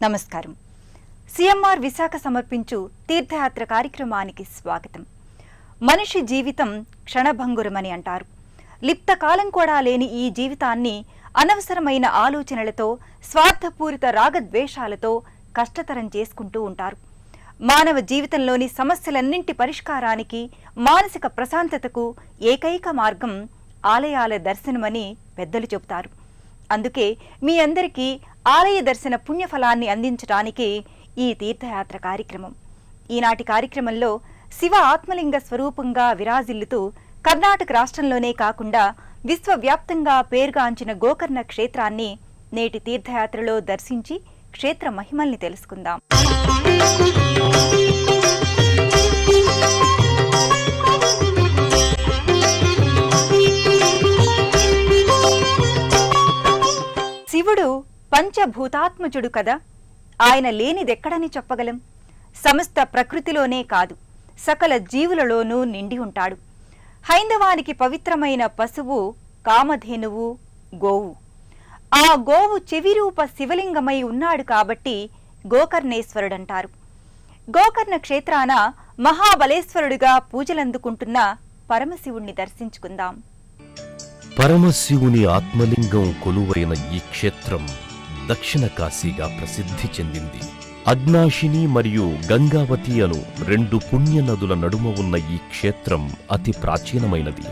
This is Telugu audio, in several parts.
నమస్కారం. సిఎంఆర్ విశాఖ సమర్పించు తీర్థయాత్ర కార్యక్రమానికి స్వాగతం. మనిషి జీవితం క్షణభంగురమని అంటారు. లిప్త కాలం కూడా లేని ఈ జీవితాన్ని అనవసరమైన ఆలోచనలతో, స్వార్థపూరిత రాగద్వేషాలతో కష్టతరం చేసుకుంటూ ఉంటారు. మానవ జీవితంలోని సమస్యలన్నింటి పరిష్కారానికి, మానసిక ప్రశాంతతకు ఏకైక మార్గం ఆలయాల దర్శనమని పెద్దలు చెబుతారు. అందుకే మీ అందరికీ ఆలయ దర్శన పుణ్యఫలాన్ని అందించడానికి ఈ తీర్థయాత్ర కార్యక్రమం. ఈనాటి కార్యక్రమంలో శివ ఆత్మలింగ స్వరూపంగా విరాజిల్లుతూ కర్ణాటక రాష్ట్రంలోనే కాకుండా విశ్వవ్యాప్తంగా పేరుగాంచిన గోకర్ణ క్షేత్రాన్ని నేటి తీర్థయాత్రలో దర్శించి క్షేత్ర మహిమల్ని తెలుసుకుందాం. శివుడు పంచభూతాత్మజుడు కదా, ఆయన లేనిదెక్కడని చెప్పగలం. సమస్త ప్రకృతిలోనే కాదు, సకల జీవులలోనూ నిండి ఉంటాడు. హైందవానికి పవిత్రమైన పశువు కామధేనువు, గోవు. ఆ గోవు చెవిరూప శివలింగమై ఉన్నాడు కాబట్టి గోకర్ణేశ్వరుడంటారు. గోకర్ణ క్షేత్రాన మహాబలేశ్వరుడిగా పూజలందుకుంటున్న పరమశివుణ్ణి దర్శించుకుందాం. పరమశివుని ఆత్మలింగం కొలువైన ఈ క్షేత్రం దక్షిణ కాశీగా ప్రసిద్ధి చెందింది. అగ్నాశిని మరియు గంగావతి అను రెండు పుణ్య నదుల నడుమ ఉన్న ఈ క్షేత్రం అతి ప్రాచీనమైనది.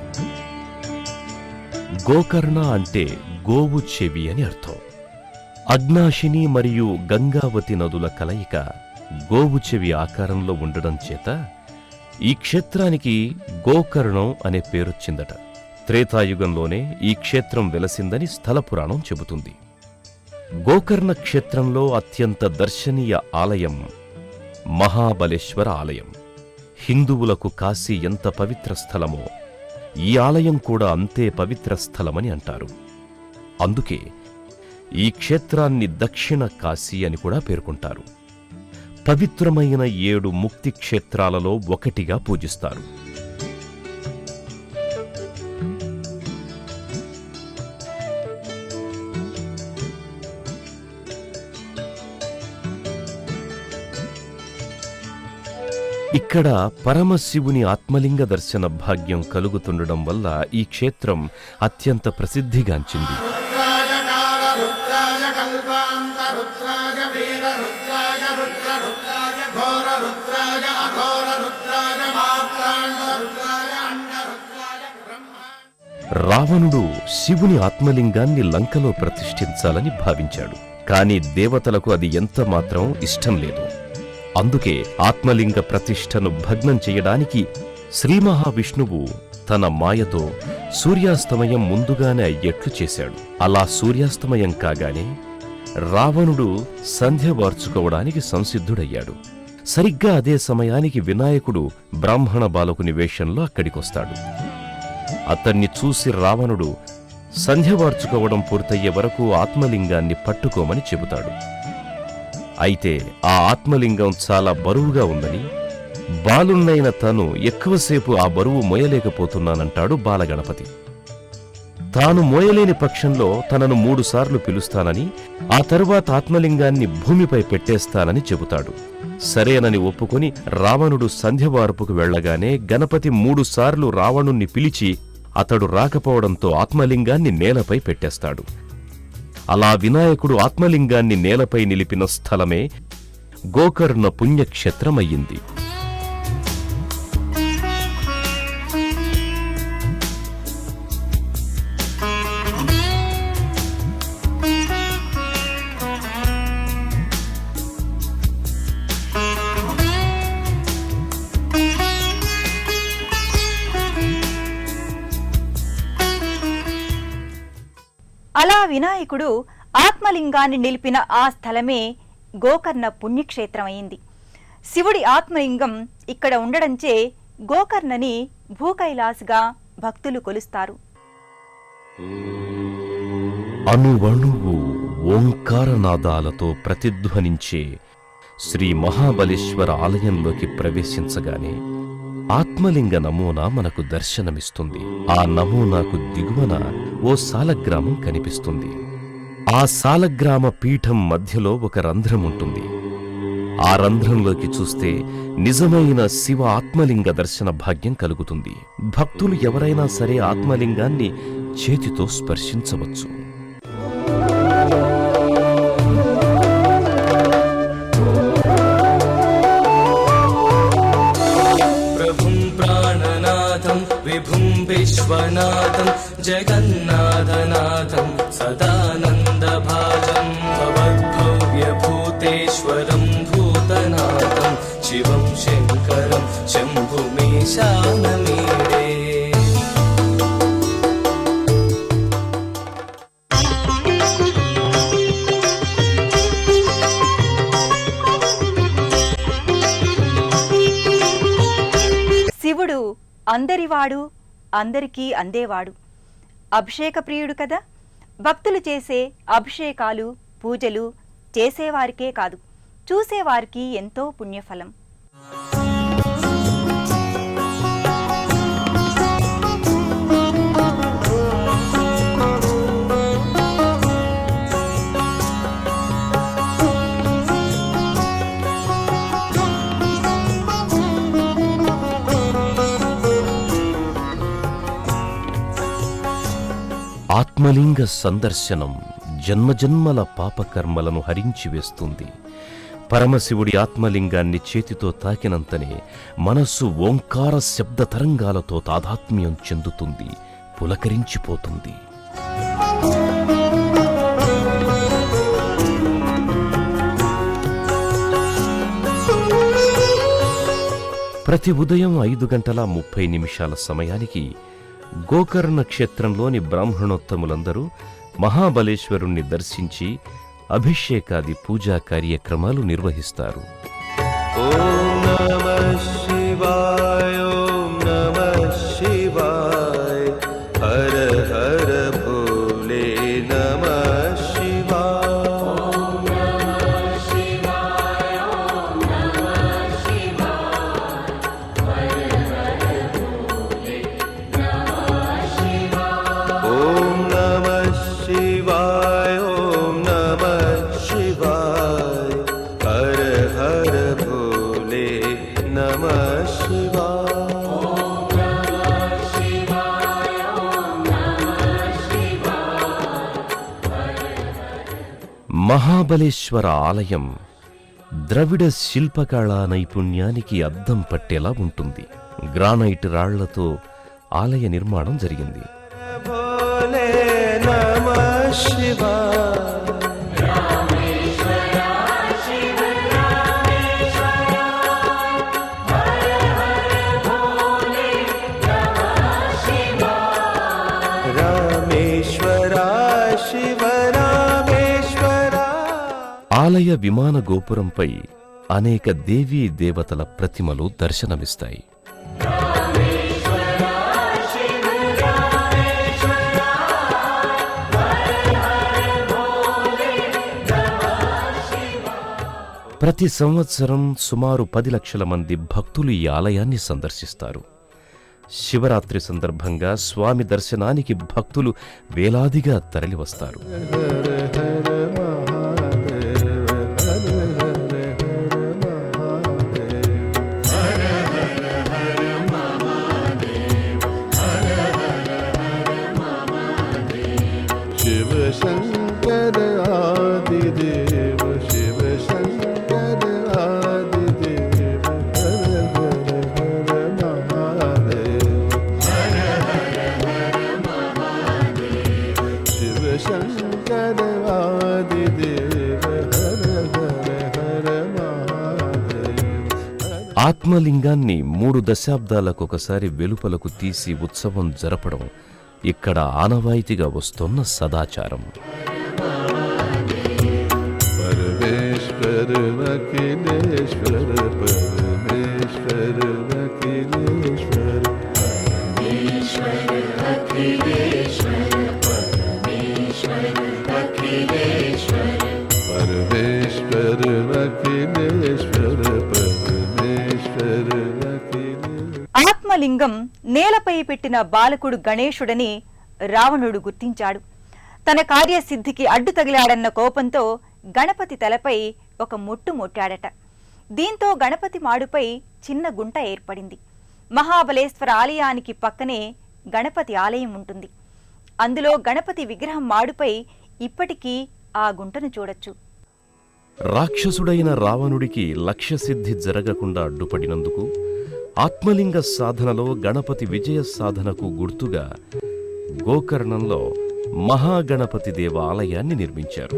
గోకర్ణ అంటే గోవు చెవి అని అర్థం. అగ్నాశిని మరియు గంగావతి నదుల కలయిక గోవు చెవి ఆకారంలో ఉండడం చేత ఈ క్షేత్రానికి గోకర్ణం అనే పేరొచ్చిందట. త్రేతాయుగంలోనే ఈ క్షేత్రం వెలసిందని స్థల పురాణం చెబుతుంది. గోకర్ణ క్షేత్రంలో అత్యంత దర్శనీయ ఆలయం మహాబలేశ్వర ఆలయం. హిందువులకు కాశీ ఎంత పవిత్ర స్థలమో ఈ ఆలయం కూడా అంతే పవిత్ర స్థలమని అంటారు. అందుకే ఈ క్షేత్రాన్ని దక్షిణ కాశీ అని కూడా పేర్కొంటారు. పవిత్రమైన 7 ముక్తి క్షేత్రాలలో ఒకటిగా పూజిస్తారు. ఇక్కడ పరమశివుని ఆత్మలింగ దర్శన భాగ్యం కలుగుతుండడం వల్ల ఈ క్షేత్రం అత్యంత ప్రసిద్ధిగాంచింది. రావణుడు శివుని ఆత్మలింగాన్ని లంకలో ప్రతిష్ఠించాలని భావించాడు. కాని దేవతలకు అది ఎంత మాత్రం ఇష్టం లేదు. అందుకే ఆత్మలింగ ప్రతిష్టను భగ్నం చేయడానికి శ్రీ మహావిష్ణువు తన మాయతో సూర్యాస్తమయం ముందుగానే అయ్యేట్లు చేశాడు. అలా సూర్యాస్తమయం కాగానే రావణుడు సంధ్య వార్చుకోవడానికి సంసిద్ధుడయ్యాడు. సరిగ్గా అదే సమయానికి వినాయకుడు బ్రాహ్మణ బాలకుని వేషంలో అక్కడికొస్తాడు. అతన్ని చూసి రావణుడు సంధ్య వార్చుకోవడం పూర్తయ్యే వరకు ఆత్మలింగాన్ని పట్టుకోమని చెబుతాడు. అయితే ఆ ఆత్మలింగం చాలా బరువుగా ఉందని బాలున్నైన తను ఎక్కువసేపు ఆ బరువు మోయలేకపోతున్నానంటాడు బాలగణపతి. తాను మోయలేని పక్షంలో తనను 3 సార్లు పిలుస్తానని, ఆ తరువాత ఆత్మలింగాన్ని భూమిపై పెట్టేస్తానని చెబుతాడు. సరేనని ఒప్పుకొని రావణుడు సంధ్యవార్పుకు వెళ్లగానే గణపతి 3 సార్లు రావణుణ్ణి పిలిచి అతడు రాకపోవడంతో ఆత్మలింగాన్ని నేలపై పెట్టేస్తాడు. అలా వినాయకుడు ఆత్మలింగాన్ని నేలపై నిలిపిన స్థలమే గోకర్ణ పుణ్యక్షేత్రమయ్యింది. అలా వినాయకుడు ఆత్మలింగాన్ని నిలిపిన ఆ స్థలమే గోకర్ణ పుణ్యక్షేత్రమైంది. శివుడి ఆత్మలింగం ఇక్కడ ఉండడంచే గోకర్ణని భూకైలాస్గా భక్తులు కొలుస్తారు. అణువణువు ఓంకారనాదాలతో ప్రతిధ్వనించే శ్రీ మహాబలేశ్వర ఆలయంలోకి ప్రవేశించగానే ఆత్మలింగ నమూనా మనకు దర్శనమిస్తుంది. ఆ నమూనాకు దిగువన ఓ సాలగ్రామం కనిపిస్తుంది. ఆ సాలగ్రామ పీఠం మధ్యలో ఒక రంధ్రం ఉంటుంది. ఆ రంధ్రంలోకి చూస్తే నిజమైన శివ ఆత్మలింగ దర్శన భాగ్యం కలుగుతుంది. భక్తులు ఎవరైనా సరే ఆత్మలింగాన్ని చేతితో స్పర్శించవచ్చు. ప్రభుం ప్రాణనాథం విభుం విశ్వనాథం జగన్నాథనాథం సదానందభాజం భవద్భవ్యభూతేశ్వరం భూతనాథం శివం శంకరం శంభుమీశానమీడే. శివుడు అందరివాడు, అందరికీ అందేవాడు. అభిషేక ప్రియుడు కదా. భక్తులు చేసే అభిషేకాలు, పూజలు చేసేవారికే కాదు, చూసేవారికి ఎంతో పుణ్యఫలం. ఆత్మలింగ సందర్శనం జన్మజన్మల పాపకర్మలను హరించివేస్తుంది. పరమశివుడి ఆత్మలింగాన్ని చేతితో తాకినంతనే మనస్సు ఓంకార శబ్ద తరంగాలతో తాదాత్మ్యం చెందుతుంది, పులకరించిపోతుంది. ప్రతి ఉదయం 5:30 సమయానికి గోకర్ణ క్షేత్రంలోని బ్రాహ్మణోత్తములందరూ మహాబలేశ్వరుణ్ణి దర్శించి అభిషేకాది పూజా కార్యక్రమాలు నిర్వహిస్తారు. ఓం నమః శివాయ ఓం నమః శివాయ హర హర భోలే నమః శివాయ. ఓం నమః శివాయ ఓం నమః శివాయ హర హర భోలే నమః శివాయ. ఓం నమః శివాయ ఓం నమః శివాయ హర హర భోలే నమః శివాయ. మహాబలేశ్వర ఆలయం ద్రవిడ శిల్పకళా నైపుణ్యానికి అద్దం పట్టేలా ఉంటుంది. గ్రానైట్ రాళ్లతో ఆలయ నిర్మాణం జరిగింది. భోలే నమః శివాయ. రామేశ్వర శివ రామేశ్వర. ఆలయ విమాన గోపురంపై అనేక దేవీ దేవతల ప్రతిమలు దర్శనమిస్తాయి. ప్రతి సంవత్సరం సుమారు 10 లక్షల మంది భక్తులు ఈ ఆలయాన్ని సందర్శిస్తారు. శివరాత్రి సందర్భంగా స్వామి దర్శనానికి భక్తులు వేలాదిగా తరలివస్తారు. शिव शंकर आदिदेव शिव शंकर आदिदेव हर हर हर महादेव हर हर हर महादेव शिव शंकर आदिदेव हर हर हर महादेव. ఆత్మలింగాన్ని 3 దశాబ్దాలకొకసారి వెలుపలకు తీసి ఉత్సవం జరపడం ఇక్కడ ఆనవాయితీగా వస్తున్న సదాచారం. परमेश्वर अखिलेश्वर परमेश्वर अखिलेश्वर परमेश्वर अखिलेश्वर परमेश्वर अखिलेश्वर परमेश्वर अखिलेश्वर परमेश्वर अखिलेश्वर. ఆత్మలింగం నేలపై పెట్టిన బాలకుడు గణేశుడని రావణుడు గుర్తించాడు. తన కార్యసిద్ధికి అడ్డు తగిలాడన్న కోపంతో గణపతి తలపై ఒక ముట్టు ముట్టాడట. దీంతో గణపతి మాడుపై చిన్న గుంట ఏర్పడింది. మహాబలేశ్వర ఆలయానికి పక్కనే గణపతి ఆలయం ఉంటుంది. అందులో గణపతి విగ్రహం మాడుపై ఇప్పటికీ ఆ గుంటను చూడొచ్చు. రాక్షసుడైన రావణుడికి లక్ష్యసిద్ధి జరగకుండా అడ్డుపడినందుకు ఆత్మలింగ సాధనలో గణపతి విజయ సాధనకు గుర్తుగా గోకర్ణంలో మహాగణపతి దేవ ఆలయాన్ని నిర్మించారు.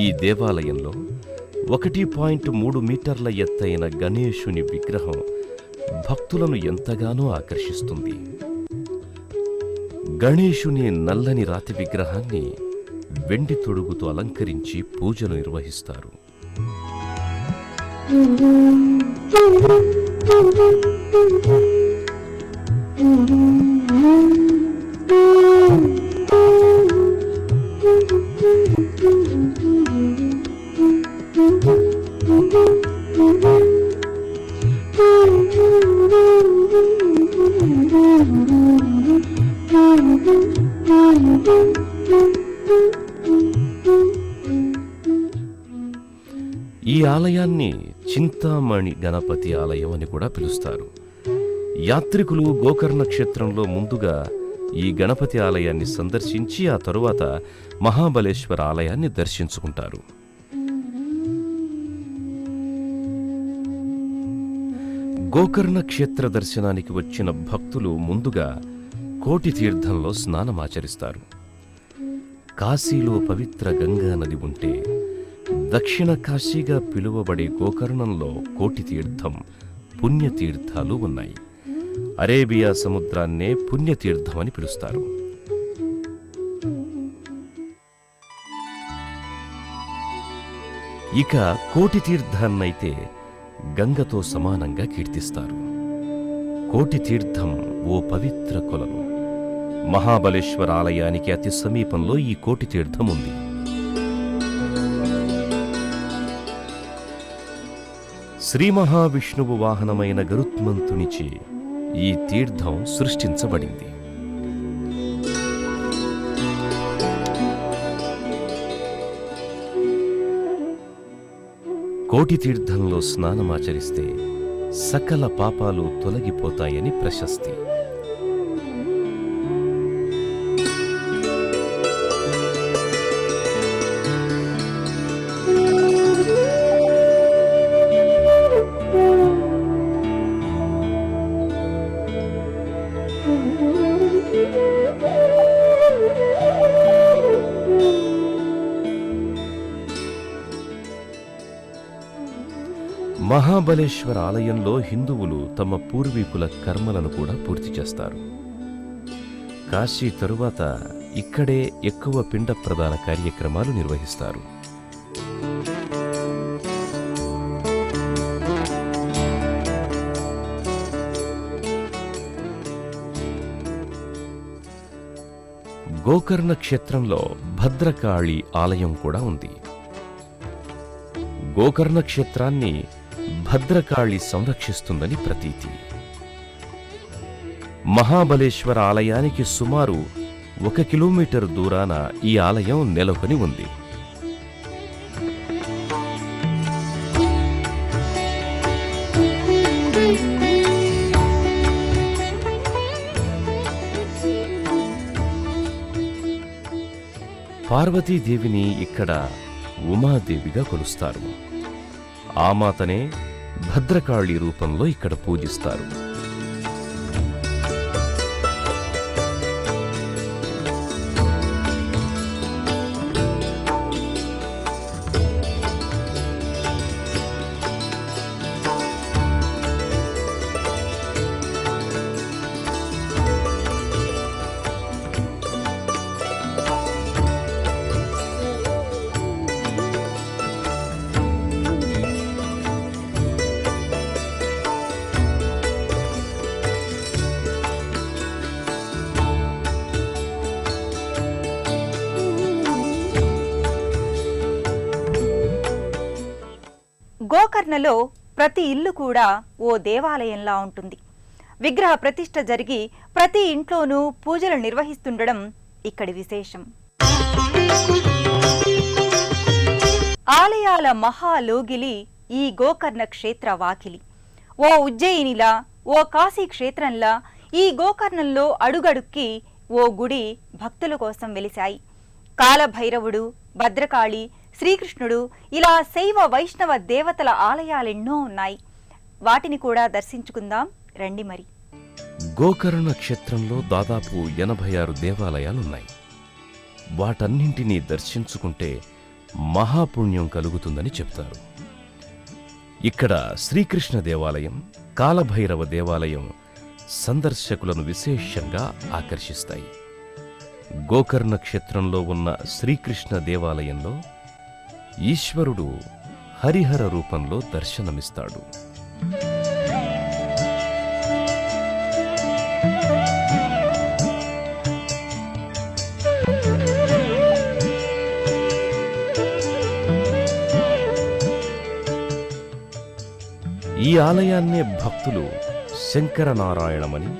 ఈ దేవాలయంలో 1.3 మీటర్ల ఎత్తైన గణేశుని విగ్రహం భక్తులను ఎంతగానో ఆకర్షిస్తుంది. గణేశుని నల్లని రాతి విగ్రహాన్ని వెండి తొడుగుతో అలంకరించి పూజలు నిర్వహిస్తారు. ఈ ఆలయాన్ని చింతామణి గణపతి ఆలయం అని కూడా పిలుస్తారు. యాత్రికులు గోకర్ణ క్షేత్రంలో ముందుగా ఈ గణపతి ఆలయాన్ని సందర్శించి ఆ తరువాత మహాబలేశ్వర ఆలయాన్ని దర్శించుకుంటారు. గోకర్ణ క్షేత్ర దర్శనానికి వచ్చిన భక్తులు ముందుగా కోటి తీర్థంలో స్నానమాచరిస్తారు. కాశీలో పవిత్ర గంగా నది ఉంటే దక్షిణ కాశీగా పిలువబడే గోకర్ణంలో కోటి తీర్థం, పుణ్యతీర్థాలు ఉన్నాయి. అరేబియా సముద్రాన్నే పుణ్యతీర్థం అని పిలుస్తారు. ఇక కోటి తీర్థాన్నైతే గంగతో సమానంగా కీర్తిస్తారు. కోటి తీర్థం ఓ పవిత్ర కొలను. మహాబలేశ్వర ఆలయానికి అతి సమీపంలో ఈ కోటి తీర్థం ఉంది. శ్రీ మహావిష్ణువు వాహనమైన గరుత్మంతునిచే ఈ తీర్థం సృష్టించబడింది. కోటి తీర్థంలో స్నానమాచరిస్తే సకల పాపాలు తొలగిపోతాయని ప్రశస్తి. మహాబలేశ్వర ఆలయంలో హిందువులు తమ పూర్వీకుల కర్మలను కూడా పూర్తి చేస్తారు. కాశీ తరువాత ఇక్కడే ఎక్కువ పిండ ప్రదాన కార్యక్రమాలు నిర్వహిస్తారు. గోకర్ణ క్షేత్రంలో భద్రకాళి ఆలయం కూడా ఉంది. గోకర్ణ క్షేత్రాన్ని భద్రకాళి సంరక్షిస్తుందని ప్రతీతి. మహాబలేశ్వర ఆలయానికి సుమారు 1 కిలోమీటర్ దూరాన ఈ ఆలయం నెలకొని ఉంది. పార్వతీదేవిని ఇక్కడ ఉమాదేవిగా కొలుస్తారు. ఆ మాతనే భద్రకాళి రూపంలో ఇక్కడ పూజిస్తారు. గోకర్ణలో ప్రతి ఇల్లు కూడా ఓ దేవాలయంలా ఉంటుంది. విగ్రహ ప్రతిష్ఠ జరిగి ప్రతి ఇంట్లోనూ పూజలు నిర్వహిస్తుండడం ఇక్కడి విశేషం. ఆలయాల మహాలోగిలి ఈ గోకర్ణ క్షేత్ర వాకిలి. ఓ ఉజ్జయినిలా, ఓ కాశీ క్షేత్రంలా ఈ గోకర్ణంలో అడుగడుక్కి ఓ గుడి భక్తుల కోసం వెలిశాయి. కాలభైరవుడు, భద్రకాళి, శ్రీకృష్ణుడు ఇలా శైవ వైష్ణవ దేవతల ఆలయాలెన్నో ఉన్నాయి. వాటిని కూడా దర్శించుకుందాం రండి మరి. గోకర్ణ క్షేత్రంలో దాదాపు 86 దేవాలయాలున్నాయి. వాటన్నింటినీ దర్శించుకుంటే మహాపుణ్యం కలుగుతుందని చెప్తారు. ఇక్కడ శ్రీకృష్ణ దేవాలయం, కాలభైరవ దేవాలయం సందర్శకులను విశేషంగా ఆకర్షిస్తాయి. గోకర్ణ క్షేత్రంలో ఉన్న శ్రీకృష్ణ దేవాలయంలో ఈశ్వరుడు హరిహర రూపంలో దర్శనమిస్తాడు. ఈ ఆలయాన్నే భక్తులు శంకరనారాయణమని,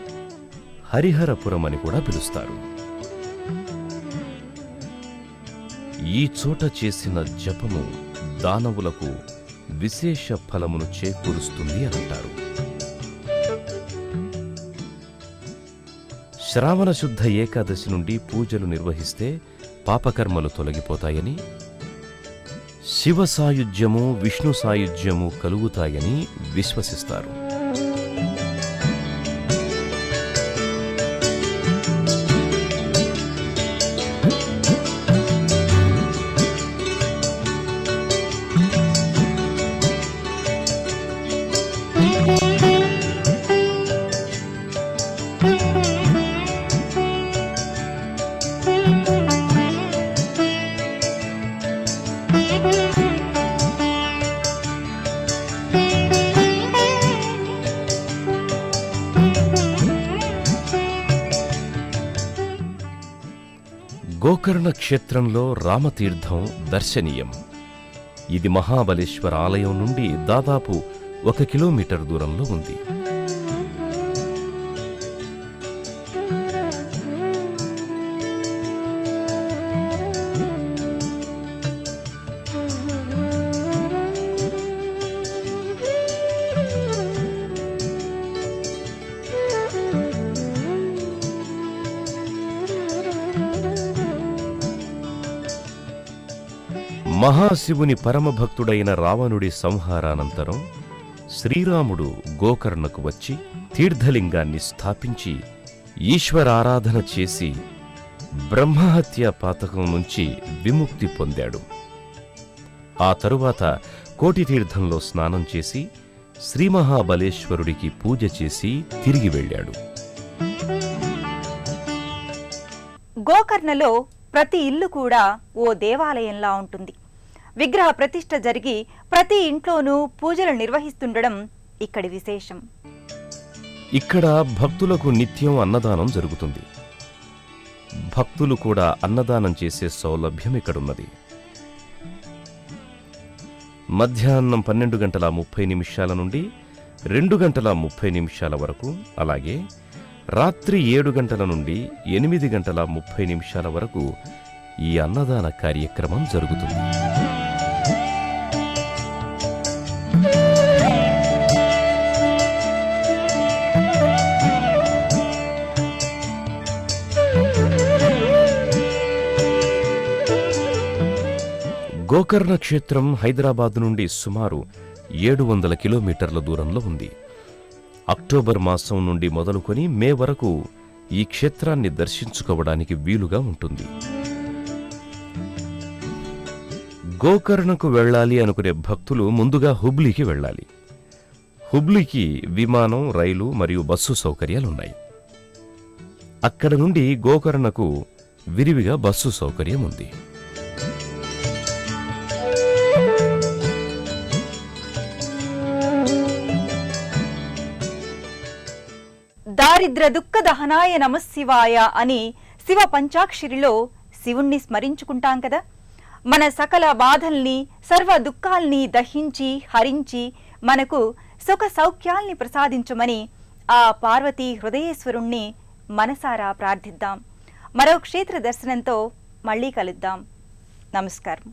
హరిహరపురమని కూడా పిలుస్తారు. ఈ చోట చేసిన జపము దానవులకు విశేష ఫలమును చేకూరుస్తుంది అంటారు. శ్రావణ శుద్ధ ఏకాదశి నుండి పూజలు నిర్వహిస్తే పాపకర్మలు తొలగిపోతాయని, శివ సాయుధ్యము, విష్ణు సాయుధ్యము కలుగుతాయని విశ్వసిస్తారు. గోకర్ణ క్షేత్రంలో రామతీర్థం దర్శనీయం. ఇది మహాబలేశ్వర ఆలయం నుండి దాదాపు 1 కిలోమీటర్ దూరంలో ఉంది. మహాశివుని పరమభక్తుడైన రావణుడి సంహారానంతరం శ్రీరాముడు గోకర్ణకు వచ్చి తీర్థలింగాన్ని స్థాపించి ఈశ్వరారాధన చేసి బ్రహ్మహత్య పాతకం నుంచి విముక్తి పొందాడు. ఆ తరువాత కోటితీర్థంలో స్నానం చేసి శ్రీమహాబలేశ్వరుడికి పూజ చేసి తిరిగి వెళ్ళాడు. గోకర్ణలో ప్రతి ఇల్లు కూడా ఓ దేవాలయంలా ఉంటుంది. విగ్రహ ప్రతిష్ఠ జరిగి ప్రతి ఇంట్లోనూ పూజలు నిర్వహిస్తుండడం ఇక్కడి విశేషం. ఇక్కడ భక్తులకు నిత్యం అన్నదానం జరుగుతుంది. భక్తులు కూడా అన్నదానం చేసే సౌలభ్యం ఇక్కడున్నది. మధ్యాహ్నం 12:30 నుండి 2:30 వరకు, అలాగే రాత్రి 7 నుండి 8:30 వరకు ఈ అన్నదాన కార్యక్రమం జరుగుతుంది. గోకర్ణ క్షేత్రం హైదరాబాద్ నుండి సుమారు 700 కిలోమీటర్ల దూరంలో ఉంది. అక్టోబర్ మాసం నుండి మొదలుకొని మే వరకు ఈ క్షేత్రాన్ని దర్శించుకోవడానికి వీలుగా ఉంటుంది. గోకర్ణకు వెళ్ళాలి అనుకునే భక్తులు ముందుగా హుబ్లీకి వెళ్ళాలి. హుబ్లీకి విమానం, రైలు మరియు బస్సు సౌకర్యాలున్నాయి. అక్కడ నుండి గోకర్ణకు విరివిగా బస్సు సౌకర్యం ఉంది. దారిద్ర దుఃఖ దహనాయ నమఃశివాయ అని శివ పంచాక్షరిలో శివుణ్ణి స్మరించుకుంటాం కదా. మన సకల బాధల్ని సర్వ దుఃఖాల్ని దహించి హరించి మనకు సుఖ సౌఖ్యాల్ని ప్రసాదించమని ఆ పార్వతీ హృదయేశ్వరుణ్ణి మనసారా ప్రార్థిద్దాం. మరో క్షేత్ర దర్శనంతో మళ్ళీ కలుద్దాం. నమస్కారం.